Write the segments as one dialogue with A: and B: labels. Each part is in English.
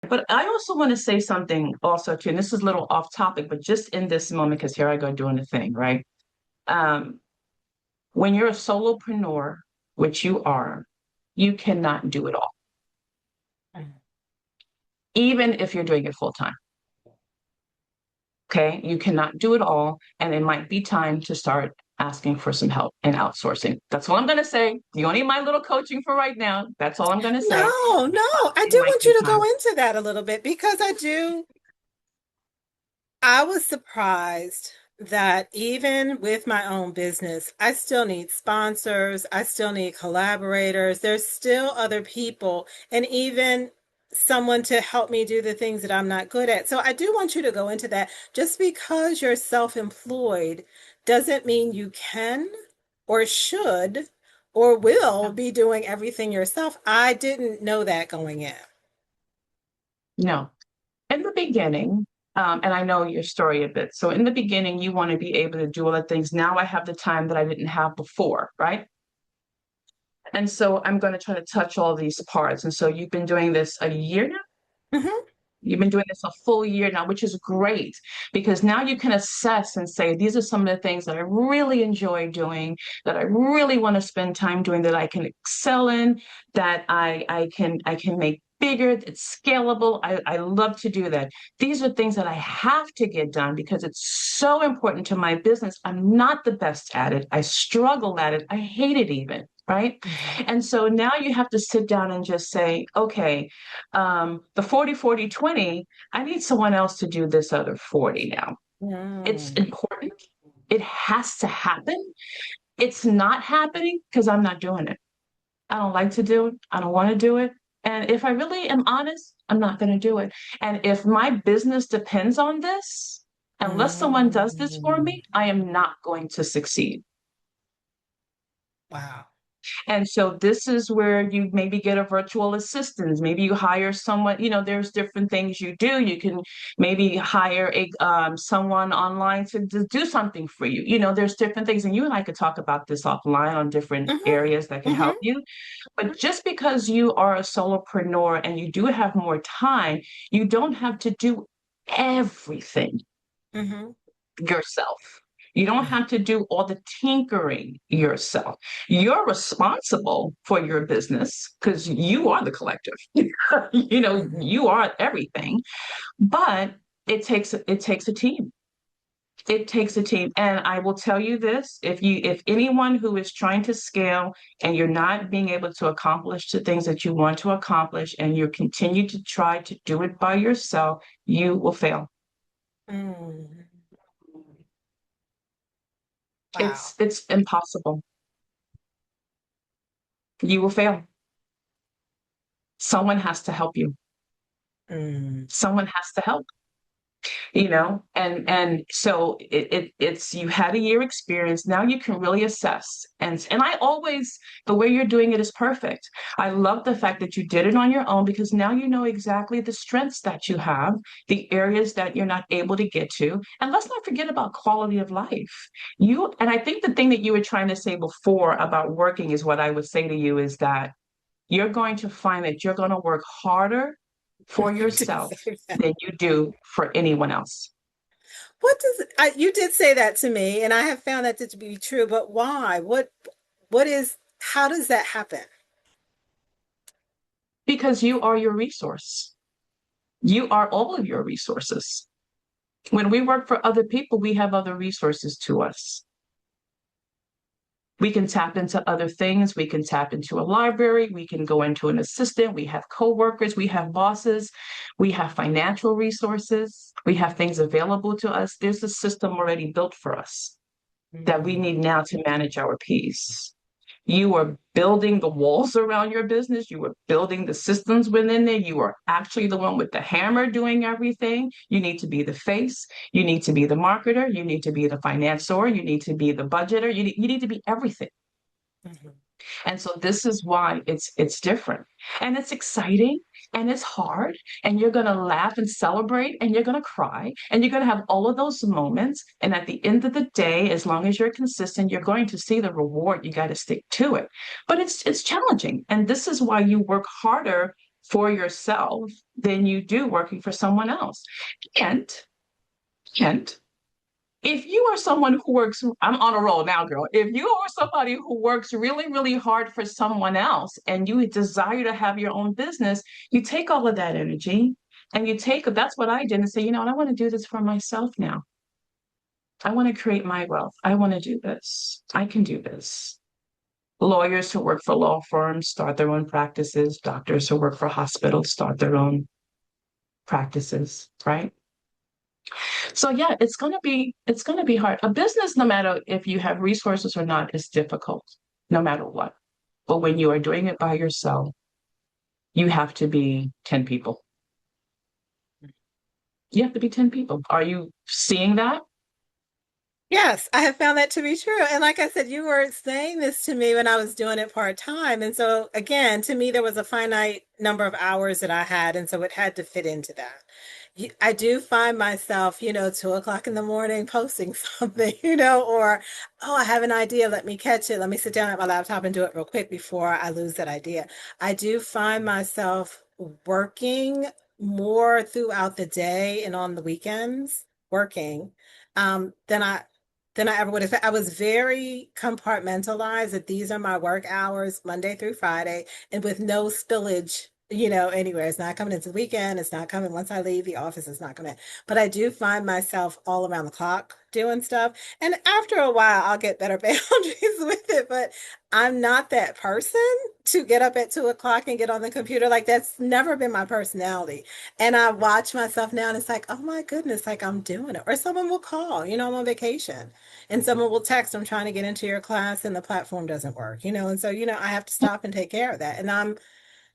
A: But I also want to say something also too, and this is a little off topic, but just in this moment, because here I go doing the thing, right? Um, when you're a solopreneur, which you are, you cannot do it all, even if you're doing it full time. Okay. You cannot do it all. And it might be time to start asking for some help and outsourcing. That's all I'm going to say. You don't need my little coaching for right now. That's all I'm going to say.
B: No, no, I
A: It
B: do
A: might
B: want
A: be
B: you to go
A: time.
B: into that a little bit because I was surprised that even with my own business, I still need sponsors, I still need collaborators, there's still other people, and even someone to help me do the things that I'm not good at. So I do want you to go into that. Just because you're self-employed doesn't mean you can or should or will
A: No.
B: be doing everything yourself. I didn't know that going in.
A: No. In the beginning, and I know your story a bit. So in the beginning, you want to be able to do all the things. Now I have the time that I didn't have before, right? And so I'm going to try to touch all these parts. And so you've been doing this a year now?
B: Hmm.
A: You've been doing this a full year now, which is great because now you can assess and say, these are some of the things that I really enjoy doing, that I really want to spend time doing, that I can excel in, that I can make bigger, it's scalable. I love to do that. These are things that I have to get done because it's so important to my business. I'm not the best at it. I struggle at it. I hate it even. Right.
B: Hmm.
A: And so now you have to sit down and just say, okay, the 40-40-20, I need someone else to do this other 40 now. It's
B: Mm.
A: important. It has to happen. It's not happening because I'm not doing it. I don't like to do it. I don't want to do it. And if I really am honest, I'm not going to do it. And if my business depends on this, unless someone does this for
B: Mm.
A: me, I am not going to succeed.
B: Wow.
A: And so this is where you maybe get a virtual assistant. Maybe you hire someone, there's different things you do. You can maybe hire someone online to do something for you. There's different things. And you and I could talk about this offline on different
B: Hmm.
A: areas that can help
B: Hmm.
A: you. But just because you are a solopreneur and you do have more time, you don't have to do everything
B: Hmm.
A: yourself. You don't have to do all the tinkering yourself. You're responsible for your business because you are the collective.
B: Hmm.
A: You are everything, but it takes a team. It takes a team. And I will tell you this, if anyone who is trying to scale and you're not being able to accomplish the things that you want to accomplish and you continue to try to do it by yourself, you will fail.
B: Mm. Wow.
A: It's impossible. You will fail. Someone has to help you.
B: Mm.
A: Someone has to help, and so it's you had a year experience. Now you can really assess. And I always, the way you're doing it is perfect. I love the fact that you did it on your own because now you know exactly the strengths that you have, the areas that you're not able to get to. And let's not forget about quality of life. And I think the thing that you were trying to say before about working is what I would say to you is that you're going to find that you're going to work harder for
B: You did
A: yourself
B: say that.
A: than you do for anyone else.
B: You did say that to me, and I have found that to be true, but why? How does that happen?
A: Because you are your resource. You are all of your resources. When we work for other people, we have other resources to us. We can tap into other things. We can tap into a library. We can go into an assistant. We have coworkers. We have bosses. We have financial resources. We have things available to us. There's a system already built for us that we
B: Mm.
A: need now to manage our peace. You are building the walls around your business. You are building the systems within there. You are actually the one with the hammer doing everything. You need to be the face. You need to be the marketer. You need to be the financier. You need to be the budgeter. You need to be everything.
B: Mhm.
A: And so this is why it's different. And it's exciting and it's hard. And you're gonna laugh and celebrate and you're gonna cry and you're gonna have all of those moments. And at the end of the day, as long as you're consistent, you're going to see the reward. You got to stick to it. But it's challenging. And this is why you work harder for yourself than you do working for someone else. And, and if you are someone who works, I'm on a roll now, girl. If you are somebody who works really, really hard for someone else and you desire to have your own business, you take all of that energy and that's what I did and say, you know what, I want to do this for myself now. I want to create my wealth. I want to do this. I can do this. Lawyers who work for law firms start their own practices. Doctors who work for hospitals start their own practices, right? So yeah, it's gonna be hard. A business, no matter if you have resources or not, is difficult, no matter what. But when you are doing it by yourself, you have to be 10 people. You have to be 10 people. Are you seeing that?
B: Yes, I have found that to be true. And like I said, you were saying this to me when I was doing it part time. And so, again, to me, there was a finite number of hours that I had. And so it had to fit into that. I do find myself, 2 o'clock in the morning posting something, or, oh, I have an idea. Let me catch it. Let me sit down at my laptop and do it real quick before I lose that idea. I do find myself working more throughout the day and on the weekends, working than I ever would have. I was very compartmentalized that these are my work hours, Monday through Friday, and with no spillage, anywhere. It's not coming into the weekend. It's not coming once I leave the office. It's not coming. But I do find myself all around the clock doing stuff. And after a while, I'll get better boundaries with it. But I'm not that person to get up at 2 o'clock and get on the computer. Like that's never been my personality. And I watch myself now and it's like, oh my goodness, like I'm doing it. Or someone will call, I'm on vacation and someone will text, I'm trying to get into your class and the platform doesn't work, and so, I have to stop and take care of that. And I'm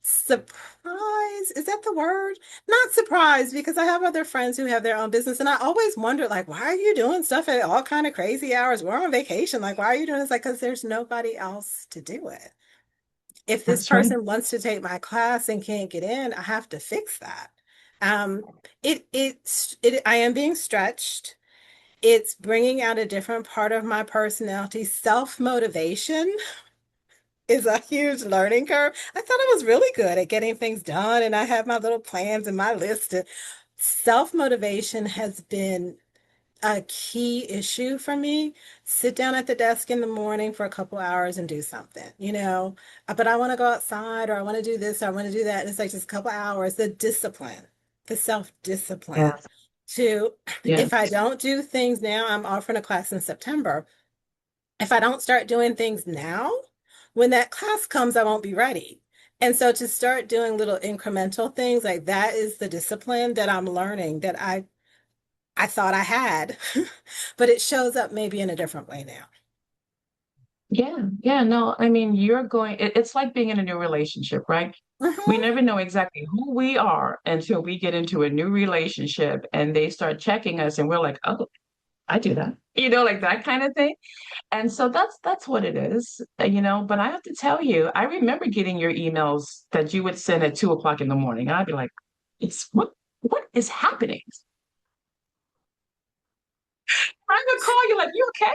B: surprised, is that the word? Not surprised because I have other friends who have their own business and I always wonder like, why are you doing stuff at all kind of crazy hours? We're on vacation. Like, why are you doing this? Like, because there's nobody else to do it. If this
A: That's right.
B: person wants to take my class and can't get in, I have to fix that. Um, I am being stretched. It's bringing out a different part of my personality. Self-motivation is a huge learning curve. I thought I was really good at getting things done and I have my little plans and my list. Self-motivation has been a key issue for me. Sit down at the desk in the morning for a couple hours and do something, but I want to go outside or I want to do this or I want to do that. And it's like just a couple hours, the discipline, the self-discipline
A: Yes.
B: to, if I
A: Yes.
B: don't do things now, I'm offering a class in September. If I don't start doing things now, when that class comes, I won't be ready. And so to start doing little incremental things like that is the discipline that I'm learning that I thought I had, but it shows up maybe in a different way now.
A: Yeah. Yeah. No, I mean, it's like being in a new relationship, right? We
B: Hmm.
A: never know exactly who we are until we get into a new relationship and they start checking us and we're like, oh, I do that, like that kind of thing. And so that's what it is, But I have to tell you, I remember getting your emails that you would send at 2 o'clock in the morning. And I'd be like, it's what is happening? I would call you like, you okay?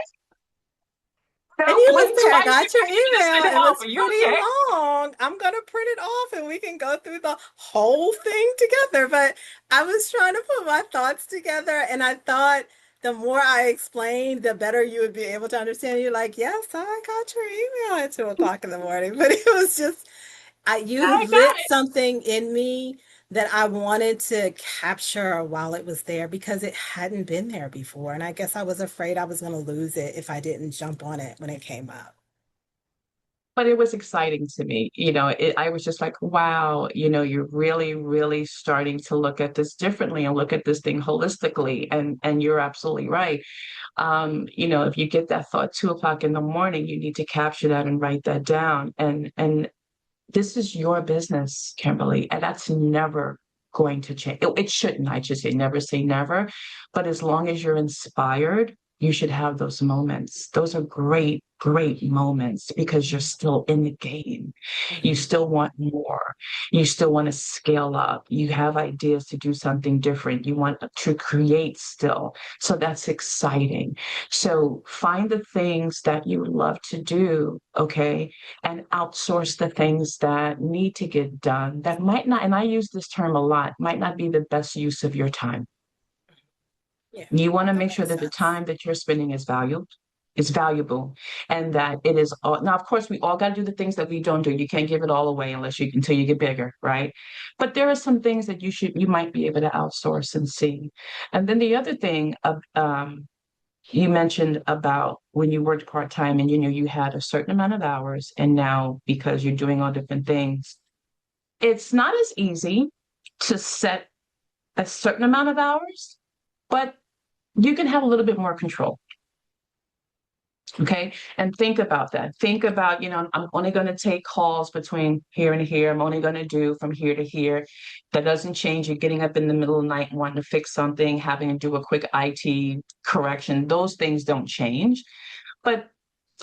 B: And you
A: Like
B: would say, I
A: twice you
B: got your
A: just
B: email.
A: send it
B: It
A: off.
B: was
A: Are you
B: pretty
A: okay?
B: long. I'm going to print it off and we can go through the whole thing together. But I was trying to put my thoughts together and I thought the more I explained, the better you would be able to understand. You're like, yes, I got your email at 2 o'clock in the morning. But it was just, you
A: I got
B: lit
A: it.
B: something in me that I wanted to capture while it was there because it hadn't been there before. And I guess I was afraid I was going to lose it if I didn't jump on it when it came up.
A: But it was exciting to me. I was just like, wow, you're really, really starting to look at this differently and look at this thing holistically. And you're absolutely right. If you get that thought 2 o'clock in the morning, you need to capture that and write that down. And this is your business, Kimberly, and that's never going to change. It shouldn't, I should say, never say never. But as long as you're inspired, you should have those moments. Those are great, great moments because you're still in the game. You
B: Mhm.
A: still want more. You still want to scale up. You have ideas to do something different. You want to create still. So that's exciting. So find the things that you love to do, okay? And outsource the things that need to get done that might not, and I use this term a lot, might not be the best use of your time.
B: Yeah,
A: You want to
B: that
A: make sure
B: makes
A: that the
B: sense.
A: time that you're spending is valuable, and that it is all. Now, of course, we all got to do the things that we don't do. You can't give it all away unless you until you get bigger, right? But there are some things that you might be able to outsource and see. And then the other thing you mentioned about when you worked part-time and you had a certain amount of hours, and now because you're doing all different things, it's not as easy to set a certain amount of hours, but you can have a little bit more control. Okay. And think about that. Think about, I'm only going to take calls between here and here. I'm only going to do from here to here. That doesn't change. You're getting up in the middle of the night and wanting to fix something, having to do a quick IT correction. Those things don't change. But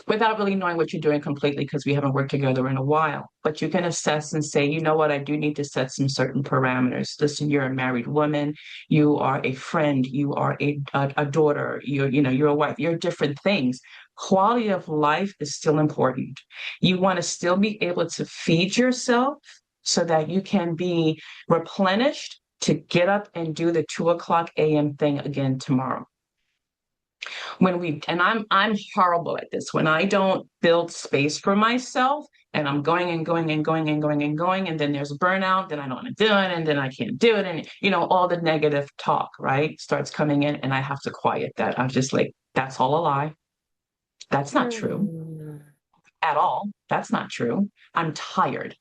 A: without really knowing what you're doing completely because we haven't worked together in a while. But you can assess and say, you know what, I do need to set some certain parameters. Listen, you're a married woman, you are a friend, you are a daughter, you're a wife, you're different things. Quality of life is still important. You want to still be able to feed yourself so that you can be replenished to get up and do the 2 o'clock a.m. thing again tomorrow. I'm horrible at this. When I don't build space for myself and I'm going and going and going and going and going, and then there's burnout, then I don't want to do it, and then I can't do it. And all the negative talk, right, starts coming in, and I have to quiet that. I'm just like, that's all a lie. That's not true
B: Mm.
A: at all. That's not true. I'm tired.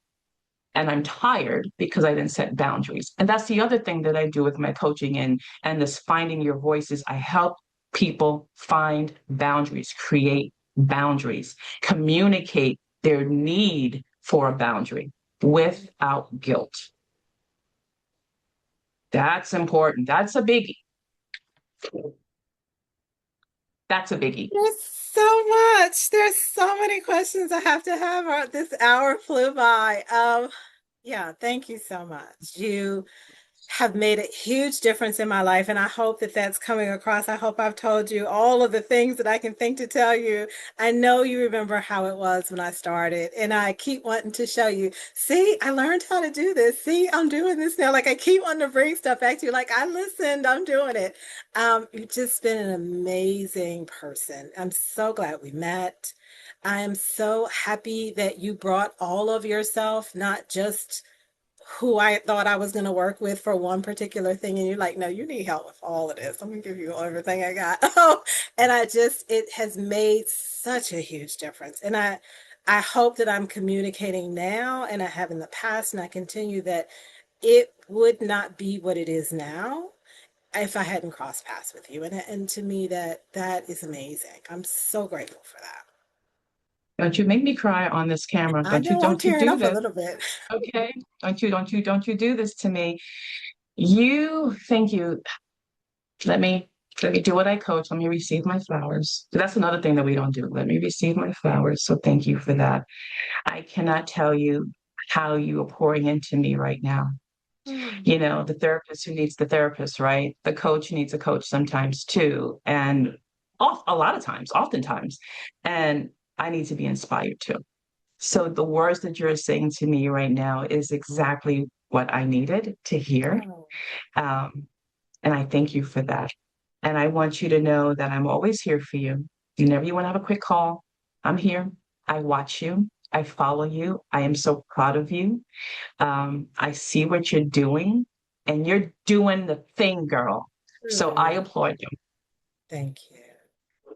A: And I'm tired because I didn't set boundaries. And that's the other thing that I do with my coaching and this finding your voices. I help people find boundaries, create boundaries, communicate their need for a boundary without guilt. That's important. That's a biggie. That's a biggie.
B: There's so much. There's so many questions I have to have. This hour flew by. Yeah, thank you so much. You have made a huge difference in my life, and I hope that that's coming across. I hope I've told you all of the things that I can think to tell you. I know you remember how it was when I started, and I keep wanting to show you, see, I learned how to do this. See, I'm doing this now. Like I keep wanting to bring stuff back to you. Like I listened, I'm doing it. You've just been an amazing person. I'm so glad we met. I am so happy that you brought all of yourself, not just who I thought I was going to work with for one particular thing. And you're like, no, you need help with all of this. I'm going to give you everything I got. And it has made such a huge difference. And I hope that I'm communicating now and I have in the past, and I continue that it would not be what it is now if I hadn't crossed paths with you. And to me, that is amazing. I'm so grateful for that.
A: Don't you make me cry on this camera.
B: I know I'm
A: Don't you
B: tearing
A: do
B: up a
A: this.
B: little bit.
A: Okay. Don't you do this to me. Thank you. Let me let me do what I coach. Let me receive my flowers. That's another thing that we don't do. Let me receive my flowers. So thank you for that. I cannot tell you how you are pouring into me right now. The therapist who needs the therapist, right? The coach needs a coach sometimes too. And a lot of times, oftentimes. And I need to be inspired too. So the words that you're saying to me right now is exactly what I needed to hear.
B: Oh,
A: Um, and I thank you for that. And I want you to know that I'm always here for you. Whenever you want to have a quick call, I'm here. I watch you. I follow you. I am so proud of you. I see what you're doing, and you're doing the thing, girl. So I
B: truly.
A: applaud you
B: Thank you.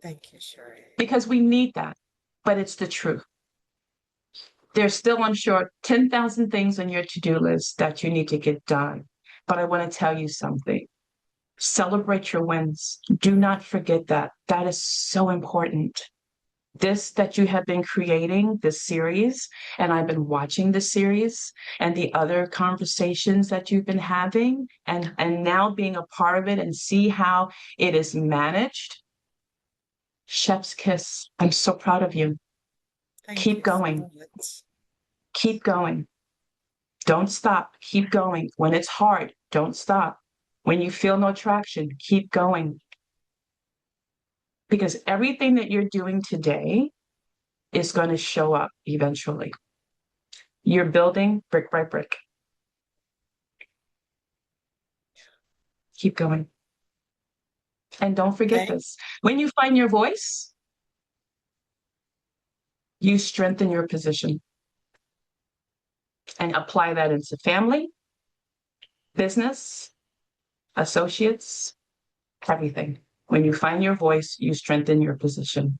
B: Thank you, Cherie.
A: because we need that. But it's the truth. There's still, I'm sure, 10,000 things on your to do list that you need to get done. But I want to tell you something. Celebrate your wins. Do not forget that. That is so important. This that you have been creating, this series, and I've been watching the series and the other conversations that you've been having, and now being a part of it and see how it is managed. Chef's kiss. I'm so proud of you.
B: Thank
A: Keep
B: you so
A: going.
B: much.
A: Keep going. Don't stop. Keep going. When it's hard, don't stop. When you feel no traction, keep going. Because everything that you're doing today is going to show up eventually. You're building brick by brick. Keep going. And don't forget
B: Thank,
A: this. When you find your voice, you strengthen your position and apply that into family, business, associates, everything. When you find your voice, you strengthen your position.